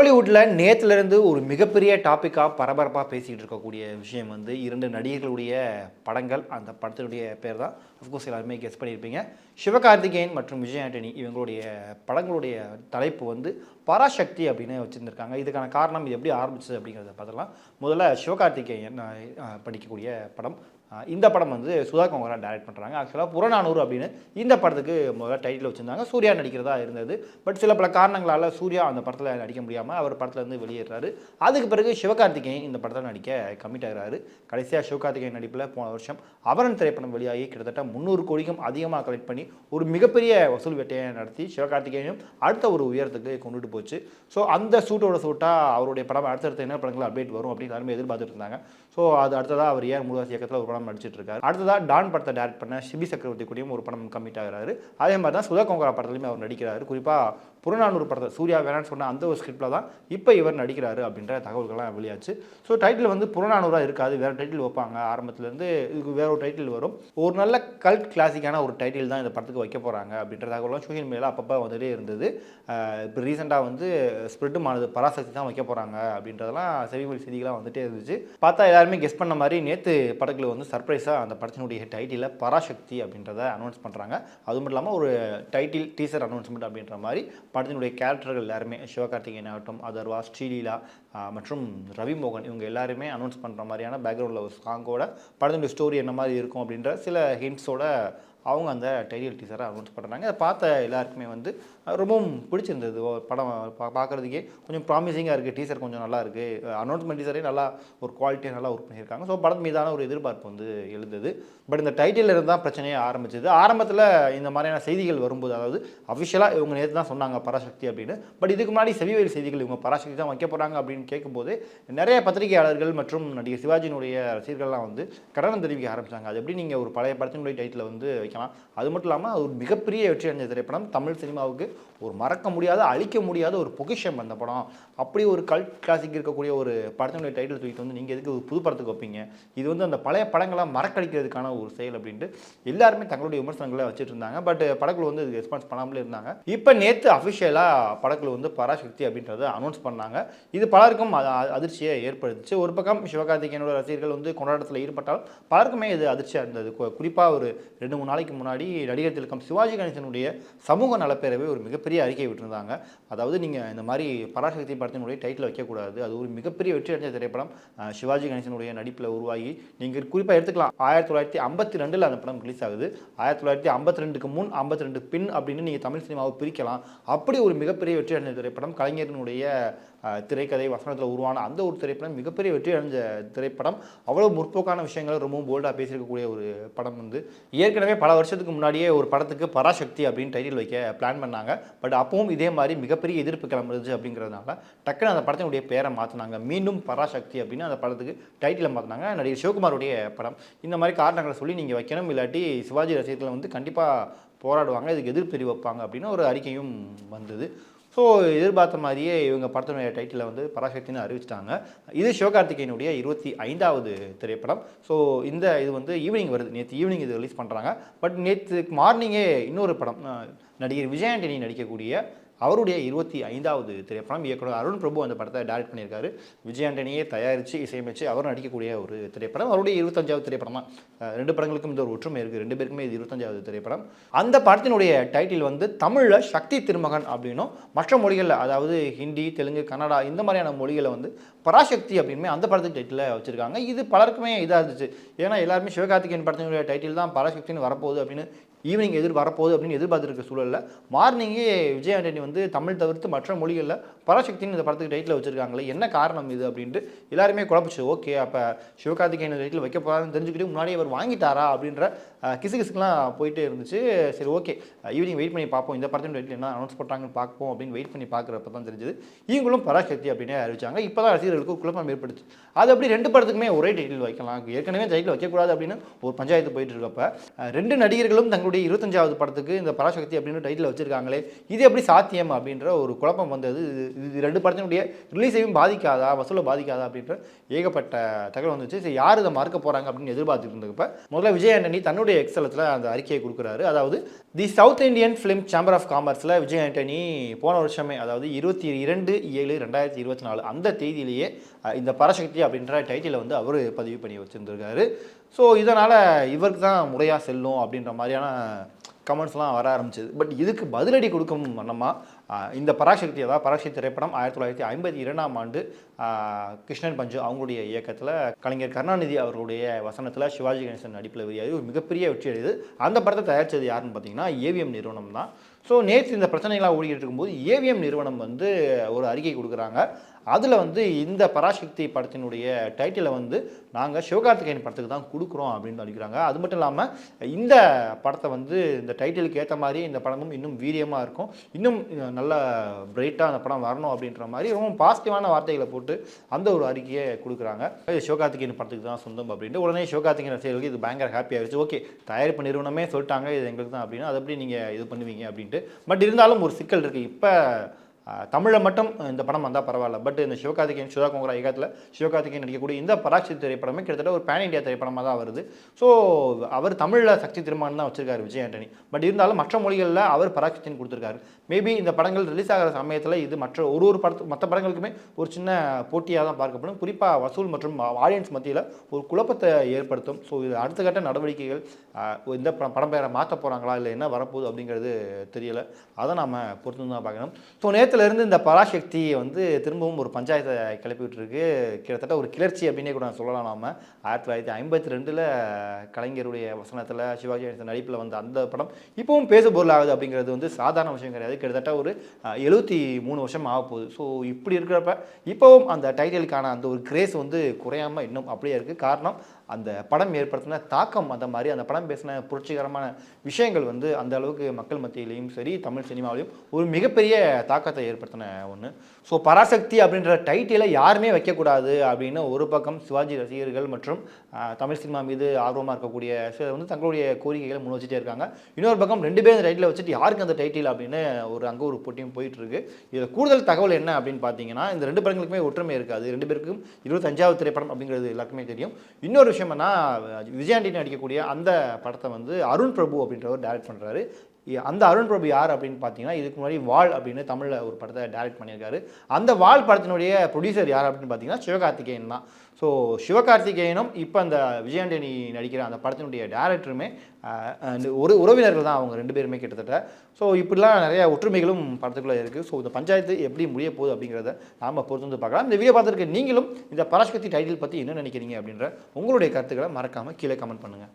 கோலிவுட்டில் நேற்றுலேருந்து ஒரு மிகப்பெரிய டாப்பிக்காக பரபரப்பாக பேசிகிட்டு இருக்கக்கூடிய விஷயம் வந்து இரண்டு நடிகர்களுடைய படங்கள். அந்த படத்தினுடைய பேர் தான் அஃப்கோர்ஸ் எல்லாருமே கெஸ் பண்ணியிருப்பீங்க. சிவகார்த்திகேயன் மற்றும் விஜய் ஆண்டனி இவங்களுடைய படங்களுடைய தலைப்பு வந்து பராசக்தி அப்படின்னு வச்சுருந்துருக்காங்க. இதுக்கான காரணம் இது எப்படி ஆரம்பிச்சது அப்படிங்கிறத பார்த்தலாம். முதல்ல சிவகார்த்திகேயன் படிக்கக்கூடிய படம். இந்த படம் வந்து சுதா கோங்கரா டைரக்ட் பண்ணுறாங்க. ஆக்சுவலாக புறநானூறு அப்படின்னு இந்த படத்துக்கு முதல்ல டைட்டில் வச்சுருந்தாங்க. சூர்யா நடிக்கிறதா இருந்தது. பட் சில பல காரணங்களால் சூர்யா அந்த படத்தில் நடிக்க முடியாமல் அவர் படத்துலேருந்து வெளியேறாரு. அதுக்கு பிறகு சிவகார்த்திகேயன் இந்த படத்தில் நடிக்க கமிட் ஆகிறாரு. கடைசியாக சிவகார்த்திகேயன் நடிப்பில் போன வருஷம் அபரன் திரைப்படம் வெளியாகி கிட்டத்தட்ட 300 கோடிக்கும் அதிகமாக கலெக்ட் பண்ணி ஒரு மிகப்பெரிய வசூல் வேட்டையை நடத்தி சிவகார்த்திகேயனும் அடுத்த ஒரு உயரத்துக்கு கொண்டுட்டு போச்சு. ஸோ அந்த சூட்டாக அவருடைய படம் அடுத்தடுத்த என்ன படங்கள் அப்டேட் வரும் அப்படின்னு எல்லாருமே எதிர்பார்த்துட்டு இருந்தாங்க. ஸோ அது அடுத்ததாக அவர் ஏன் முருகாசி இயக்கத்தில் ஒரு படம் நடிச்சிட்டு இருக்காரு. அடுத்ததாக டான் படத்தை டைரக்ட் பண்ண சிபி சக்கரவர்த்தி கூடயும் ஒரு படம் கமிட் ஆகிறாரு. அதே மாதிரி தான் சுதா கோங்கரா படத்துலையுமே அவர் நடிக்கிறாரு. குறிப்பாக புறநானூறு படத்தை சூர்யா வேணான்னு சொன்ன அந்த ஒரு ஸ்கிரிப்டில் தான் இப்போ இவர் நடிக்கிறாரு அப்படின்ற தகவல்கள்லாம் வெளியாச்சு. ஸோ டைட்டில் வந்து புறநானூறாக இருக்காது, வேறு டைட்டில் வைப்பாங்க. ஆரம்பத்துலேருந்து இதுக்கு வேற ஒரு டைட்டில் வரும். ஒரு நல்ல கல்ட் கிளாசிக்கான ஒரு டைட்டில் தான் இந்த படத்துக்கு வைக்க போகிறாங்க அப்படின்ற தகவலாம் சோஷியல் மீடியாவில் அப்பப்போ வந்துகிட்டே இருந்தது. இப்போ ரீசெண்டாக வந்து ஸ்ப்ரெட்டுமானது பராசக்தி தான் வைக்க போகிறாங்க அப்படின்றதெல்லாம் செவிமொழி செய்திகளாக வந்துகிட்டே இருந்துச்சு. பார்த்தா எல்லாருமே கெஸ் பண்ண மாதிரி நேற்று படத்தில் வந்து சர்ப்ரைஸாக அந்த படத்தினுடைய டைட்டிலில் பராசக்தி அப்படின்றத அனௌன்ஸ் பண்ணுறாங்க. அது மட்டும் இல்லாமல் ஒரு டைட்டில் டீசர் அனௌன்ஸ்மெண்ட் அப்படின்ற மாதிரி படத்தினுடைய கேரக்டர்கள் எல்லாருமே சிவகார்த்திகேயன் ஆகட்டும், அதர்வா, ஸ்ரீலீலா மற்றும் ரவிமோகன் இவங்க எல்லாருமே அனௌன்ஸ் பண்ணுற மாதிரியான பேக்ரவுண்டில் ஒரு சாங்கோட படத்தினுடைய ஸ்டோரி என்ன மாதிரி இருக்கும் அப்படின்ற சில ஹிண்ட்ஸோட அவங்க அந்த டைட்டில் டீசரை அனௌன்ஸ் பண்ணுறாங்க. அதை பார்த்த எல்லாருக்குமே வந்து ரொம்பவும் பிடிச்சிருந்தது. படம் பார்க்குறதுக்கே கொஞ்சம் ப்ராமிசிங்காக இருக்குது. டீசர் கொஞ்சம் நல்லா இருக்குது. அனௌன்ஸ்மெண்ட் டீசரே நல்லா ஒரு குவாலிட்டியாக நல்லா ஒர்க் பண்ணியிருக்காங்க. ஸோ படம் மீதான ஒரு எதிர்பார்ப்பு வந்து எழுந்தது. பட் இந்த டைட்டில் இருந்து தான் பிரச்சனையே ஆரம்பிச்சது. ஆரம்பத்தில் இந்த மாதிரியான செய்திகள் வரும்போது, அதாவது அஃபிஷியலாக இவங்க நேற்று தான் சொன்னாங்க பராசக்தி அப்படின்னு. பட் இதுக்கு முன்னாடி செவிவேல் செய்திகள் இவங்க பராசக்தி தான் வைக்க போகிறாங்க அப்படின்னு கேட்கும்போது நிறைய பத்திரிகையாளர்கள் மற்றும் நடிகர் சிவாஜியினுடைய ரசிகர்கள்லாம் வந்து கடனம் தெரிவிக்க ஆரம்பித்தாங்க. அது எப்படி நீங்கள் ஒரு பழைய படத்தினுடைய டைட்டில் வந்து வைக்கலாம்? அது மட்டும் இல்லாமல் ஒரு மிகப்பெரிய வெற்றி அடைஞ்ச திரைப்படம். தமிழ் சினிமாவுக்கு ஒரு மறக்க முடியாத, அழிக்க முடியாத ஒரு பொக்கிஷம் அந்த படம். அப்படி ஒரு கல்ட் கிளாசிக் இருக்கக்கூடிய ஒரு படத்தினுடைய டைட்டில் தூக்கிட்டு வந்து நீங்கள் எதுக்கு ஒரு புது படத்துக்கு வைப்பீங்க? இது வந்து அந்த பழைய படங்களாக மறக்கடிக்கிறதுக்கான ஒரு செயல் அப்படின்ட்டு எல்லாருமே தங்களுடைய விமர்சனங்களை வச்சுட்டு இருந்தாங்க. பட் படக்குழு வந்து இதுக்கு ரெஸ்பான்ஸ் பண்ணாமலே இருந்தாங்க. இப்போ நேற்று அஃபிஷியலாக படக்குழு வந்து பராசக்தி அப்படின்றத அனௌன்ஸ் பண்ணாங்க. இது பலருக்கும் அதிர்ச்சியை ஏற்படுத்துச்சு. ஒரு பக்கம் சிவகார்த்திகேயனோட ரசிகர்கள் வந்து கொண்டாட்டத்தில் ஈடுபட்டாலும் பலருக்குமே இது அதிர்ச்சியாக இருந்தது. குறிப்பாக ஒரு 2-3 நாளைக்கு முன்னாடி நடிகர் திலகம் சிவாஜி கணேசனுடைய சமூக நலப்பேரவை ஒரு மிகப்பெரிய அறிக்கை விட்டுருந்தாங்க. அதாவது நீங்கள் இந்த மாதிரி பராசக்தி படத்தினுடைய டைட்டில் வைக்கக்கூடாது, அது ஒரு மிகப்பெரிய வெற்றி அடைஞ்ச திரைப்படம். சிவாஜி கணேசனுடைய நடிப்பில் உருவாகி நீங்கள் குறிப்பாக எடுத்துக்கலாம் 1952 அந்த படம் ரிலீஸ் ஆகுது. 1952க்கு முன் 52 பின் அப்படின்னு நீங்கள் தமிழ் சினிமாவை பிரிக்கலாம். அப்படி ஒரு மிகப்பெரிய வெற்றி அடைஞ்ச திரைப்படம். கலைஞரினுடைய திரைக்கதை வசனத்தில் உருவான அந்த ஒரு திரைப்படம் மிகப்பெரிய வெற்றி அடைஞ்ச திரைப்படம். அவ்வளோ முற்போக்கான விஷயங்களை ரொம்பவும் போல்டாக பேசியிருக்கக்கூடிய ஒரு படம் வந்து ஏற்கனவே பல வருஷத்துக்கு முன்னாடியே ஒரு படத்துக்கு பராசக்தி அப்படின்னு டைட்டில் வைக்க பிளான் பண்ணாங்க. பட் அப்பவும் இதே மாதிரி மிகப்பெரிய எதிர்ப்பு கிளம்புறது அப்படிங்கிறதுனால டக்குன்னு அந்த படத்தினுடைய பேரை மாற்றினாங்க. மீண்டும் பராசக்தி அப்படின்னு அந்த படத்துக்கு டைட்டிலை மாற்றினாங்க. நடிகர் சிவகுமாருடைய படம். இந்த மாதிரி காரணங்களை சொல்லி நீங்கள் வைக்கணும், இல்லாட்டி சிவாஜி ரசிகர்கள் வந்து கண்டிப்பாக போராடுவாங்க, இதுக்கு எதிர்ப்பு தெரிவிப்பாங்க அப்படின்னு ஒரு அறிக்கையும் வந்தது. ஸோ எதிர்பார்த்த மாதிரியே இவங்க படத்தினுடைய டைட்டிலை வந்து பராசக்தின்னு அறிவிச்சிட்டாங்க. இது சிவகார்த்திகேயனுடைய 25வது திரைப்படம். ஸோ இது வந்து ஈவினிங் வருது. நேற்று ஈவினிங் இது ரிலீஸ் பண்ணுறாங்க. பட் நேற்று மார்னிங்கே இன்னொரு படம் நடிகர் விஜய் ஆண்டனி நடிக்கக்கூடிய அவருடைய 25வது திரைப்படம். இயக்குனர் அருண் பிரபு அந்த படத்தை டைரக்ட் பண்ணியிருக்காரு. விஜய் ஆண்டனியே தயாரித்து இசையமைச்சு அவர் நடிக்கக்கூடிய ஒரு திரைப்படம். அவருடைய 25வது திரைப்படம் தான். 2 படங்களுக்கும் இந்த ஒரு ஒற்றுமை இருக்குது. 2 பேருக்குமே இது 25வது திரைப்படம். அந்த படத்தினுடைய டைட்டில் வந்து தமிழில் சக்தி திருமகன் அப்படின்னும், மற்ற மொழிகளில் அதாவது ஹிந்தி, தெலுங்கு, கன்னடா இந்த மாதிரியான மொழிகளை வந்து பராசக்தி அப்படின்னு அந்த படத்துக்கு டைட்டில் வச்சுருக்காங்க. இது பலருக்குமே இதாக இருந்துச்சு. ஏன்னா எல்லாருமே சிவகார்த்திகேயன் படத்தினுடைய டைட்டில் தான் பராசக்தின்னு வரப்போகுது அப்படின்னு ஈவினிங் வரப்போகுது அப்படின்னு எதிர்பார்த்துருக்க சூழலில் மார்னிங்கே விஜய் ஆண்டனி வந்து தமிழ் தவிர்த்து மற்ற மொழிகளில் பராசக்தின்னு இந்த படத்துக்கு டைட்டில் வச்சுருக்காங்களே, என்ன காரணம் இது அப்படின்ட்டு எல்லாருமே குழப்பிச்சு. ஓகே, அப்போ சிவகார்த்திகேயன் டைட்டில் வைக்க போகிறாருன்னு தெரிஞ்சுக்கிட்டு முன்னாடியே அவர் வாங்கிட்டாரா அப்படின்ற கிசுகிசுக்கெலாம் போயிட்டே இருந்துச்சு. சரி, ஓகே, ஈவினிங் வெயிட் பண்ணி பார்ப்போம், இந்த படத்தின் டைட்டில் என்ன அனௌன்ஸ் பண்ணுறாங்கன்னு பார்ப்போம் அப்படின்னு வெயிட் பண்ணி பார்க்குறப்ப தான் தெரிஞ்சது இவங்களும் பராசக்தி அப்படின்னே அறிவிச்சாங்க. இப்போ தான் ரசிகர்களுக்கு குழப்பம் ஏற்படுச்சு. அது அப்படி 2 படத்துக்குமே ஒரே டைட்டில் வைக்கலாம், ஏற்கனவே டைட்டில் வைக்கக்கூடாது அப்படின்னு ஒரு பஞ்சாயத்து போயிட்டு இருக்கப்ப 2 நடிகர்களும் தங்களுடைய ஆண்டனியுடைய 25வது படத்துக்கு இந்த பராசக்தி அப்படின்னு டைட்டில் வச்சிருக்காங்களே, இது எப்படி சாத்தியம் அப்படின்ற ஒரு குழப்பம் வந்தது. இது 2 படத்தினுடைய ரிலீஸையும் பாதிக்காதா, வசூலை பாதிக்காதா அப்படின்ற ஏகப்பட்ட தகவல் வந்துச்சு. சரி, யார் இதை மறக்க போகிறாங்க அப்படின்னு எதிர்பார்த்துட்டு இருந்தப்ப முதல்ல விஜய் ஆண்டனி தன்னுடைய எக்ஸலத்தில் அந்த அறிக்கையை கொடுக்குறாரு. அதாவது the South Indian Film Chamber of காமர்ஸில் விஜய் ஆண்டனி போன வருஷமே, அதாவது 22/7/2024 அந்த தேதியிலேயே இந்த பராசக்தி அப்படின்ற டைட்டிலை வந்து அவர் பதிவு பண்ணி வச்சுருந்துருக்காரு. ஸோ இதனால் இவருக்கு தான் முறையாக செல்லும் அப்படின்ற மாதிரியான கமெண்ட்ஸ்லாம் வர ஆரம்பிச்சது. பட் இதுக்கு பதிலடி கொடுக்கும் வண்ணமாக இந்த பராசக்தி, அதாவது பராசக்தி திரைப்படம் 1952ஆம் ஆண்டு கிருஷ்ணன் பஞ்சு அவங்களுடைய இயக்கத்தில் கலைஞர் கருணாநிதி அவர்களுடைய வசனத்தில் சிவாஜி கணேசன் நடிப்பில் வெளியாகி ஒரு மிகப்பெரிய வெற்றி அடையுது. அந்த படத்தை தயாரித்தது யாருன்னு பார்த்தீங்கன்னா ஏவிஎம் நிறுவனம் தான். ஸோ நேற்று இந்த பிரச்சனைகளாக ஓடிக்கிட்டு இருக்கும்போது ஏவிஎம் நிறுவனம் வந்து ஒரு அறிக்கை கொடுக்குறாங்க. அதில் வந்து இந்த பராசக்தி படத்தினுடைய டைட்டிலை வந்து நாங்கள் சிவகார்த்திகேயன் படத்துக்கு தான் கொடுக்குறோம் அப்படின்னு அடிக்கிறாங்க. அது மட்டும் இல்லாமல் இந்த படத்தை வந்து இந்த டைட்டிலுக்கு ஏற்ற மாதிரி இந்த படமும் இன்னும் வீரியமாக இருக்கும், இன்னும் நல்ல பிரைட்டாக அந்த படம் வரணும் அப்படின்ற மாதிரி ரொம்ப பாசிட்டிவான வார்த்தைகளை போட்டு அந்த ஒரு அறிக்கையை கொடுக்குறாங்க. சிவகார்த்திகேயன் படத்துக்கு தான் சொந்தம் அப்படின்ட்டு உடனே சிவகார்த்திகேயன் ரசிகர்களுக்கு இது பயங்கர ஹாப்பியாகிடுச்சு. ஓகே, தயாரிப்பு நிறுவனமே சொல்லிட்டாங்க இது எங்களுக்கு தான் அப்படின்னா அது எப்படி நீங்கள் இது பண்ணுவீங்க அப்படின்ட்டு. பட் இருந்தாலும் ஒரு சிக்கல் இருக்குது. இப்போ தமிழில் மட்டும் இந்த படம் வந்தால் பரவாயில்ல, பட் இந்த சிவகார்த்திகேயன் சுதா கோங்கரா இயக்கத்தில் சிவகார்த்திகேயன் நடிக்கக்கூடிய இந்த பராசக்தி திரைப்படமே கிட்டத்தட்ட ஒரு பேன் இண்டியா திரைப்படமாக தான் வருது. ஸோ அவர் தமிழில் சக்தி திருமணம் தான் வச்சிருக்காரு விஜய் ஆண்டனி. பட் இருந்தாலும் மற்ற மொழிகளில் அவர் பராசக்தின்னு கொடுத்துருக்காரு. மேபி இந்த படங்கள் ரிலீஸ் ஆகிற சமயத்தில் இது மற்ற படங்களுக்குமே ஒரு சின்ன போட்டியாக தான் பார்க்கப்படும். குறிப்பாக வசூல் மற்றும் ஆடியன்ஸ் மத்தியில் ஒரு குழப்பத்தை ஏற்படுத்தும். ஸோ இது அடுத்த கட்ட நடவடிக்கைகள் இந்த படம் பேரை மாற்ற போகிறாங்களா இல்லை என்ன வரப்போகுது அப்படிங்கிறது தெரியலை. அதை நாம் பொறுத்து தான் பார்க்கணும். ஸோ நேற்றுலேருந்து இந்த பராசக்தி வந்து திரும்பவும் ஒரு பஞ்சாயத்தை கிளப்பி விட்டுருக்கு. கிட்டத்தட்ட ஒரு கிளர்ச்சி அப்படின்னே கூட சொல்லலாம். நாம் 1952 கலைஞருடைய வசனத்தில் சிவாஜி கணேசன் நடிப்பில் வந்த அந்த படம் இப்போவும் பேசு பொருள் ஆகுது அப்படிங்கிறது வந்து சாதாரண விஷயம் கிடையாது. கிட்டத்தட்ட ஒரு 73 வருஷம் ஆக போகுது. ஸோ இப்படி இருக்கிறப்ப இப்போவும் அந்த டைட்டிலுக்கான அந்த ஒரு கிரேஸ் வந்து குறையாமல் இன்னும் அப்படியே இருக்குது. காரணம் அந்த படம் ஏற்படுத்தின தாக்கம், அந்த மாதிரி அந்த படம் பேசின புரட்சிகரமான விஷயங்கள் வந்து அந்த அளவுக்கு மக்கள் மத்தியிலையும் சரி தமிழ் சினிமாவிலையும் ஒரு மிகப்பெரிய தாக்கத்தை ஏற்படுத்தின ஒன்று. ஸோ பராசக்தி அப்படின்ற டைட்டிலை யாருமே வைக்கக்கூடாது அப்படின்னு ஒரு பக்கம் சிவாஜி ரசிகர்கள் மற்றும் தமிழ் சினிமா மீது ஆர்வமாக இருக்கக்கூடிய சிலர் வந்து தங்களுடைய கோரிக்கைகளை முன் வச்சுட்டே இருக்காங்க. இன்னொரு பக்கம் 2 பேரும் டைட்டில் வச்சுட்டு யாருக்கு அந்த டைட்டில் அப்படின்னு அங்கே ஒரு போட்டியும் போயிட்டு இருக்கு. இதில் கூடுதல் தகவல் என்ன அப்படின்னு பார்த்தீங்கன்னா, இந்த 2 படங்களுக்குமே ஒற்றுமை இருக்காது. 2 பேருக்கும் 25வது திரைப்படம் அப்படிங்கிறது எல்லாருக்குமே தெரியும். இன்னொரு விஷயம் என்ன, விஜய் ஆண்டனி நடிக்கக்கூடிய அந்த படத்தை வந்து அருண் பிரபு அப்படின்றவர் டைரக்ட் பண்ணுறாரு. அந்த அருண் பிரபு யார் அப்படின்னு பார்த்தீங்கன்னா, இதுக்கு முன்னாடி வால் அப்படின்னு தமிழில் ஒரு படத்தை டைரக்ட் பண்ணியிருக்காரு. அந்த வால் படத்தினுடைய ப்ரொடியூசர் யார் அப்படின்னு பார்த்தீங்கன்னா சிவகார்த்திகேயன் தான். ஸோ சிவகார்த்திகேயனும் இப்போ அந்த விஜய் ஆண்டனி நடிக்கிற அந்த படத்தினுடைய டேரக்டருமே ஒரு உறவினர்கள் தான் அவங்க 2 பேருமே கிட்டத்தட்ட. ஸோ இப்படிலாம் நிறைய ஒற்றுமைகளும் படத்துக்குள்ளே இருக்குது. ஸோ இந்த பஞ்சாயத்து எப்படி முடிய போகுது அப்படிங்கிறத நாம் பொறுத்து வந்து பார்க்கலாம். இந்த வீடியோ பார்த்துருக்க நீங்களும் இந்த பராசக்தி டைட்டில் பற்றி என்ன நினைக்கிறீங்க அப்படின்ற உங்களுடைய கருத்துக்களை மறக்காமல் கீழே கமெண்ட் பண்ணுங்கள்.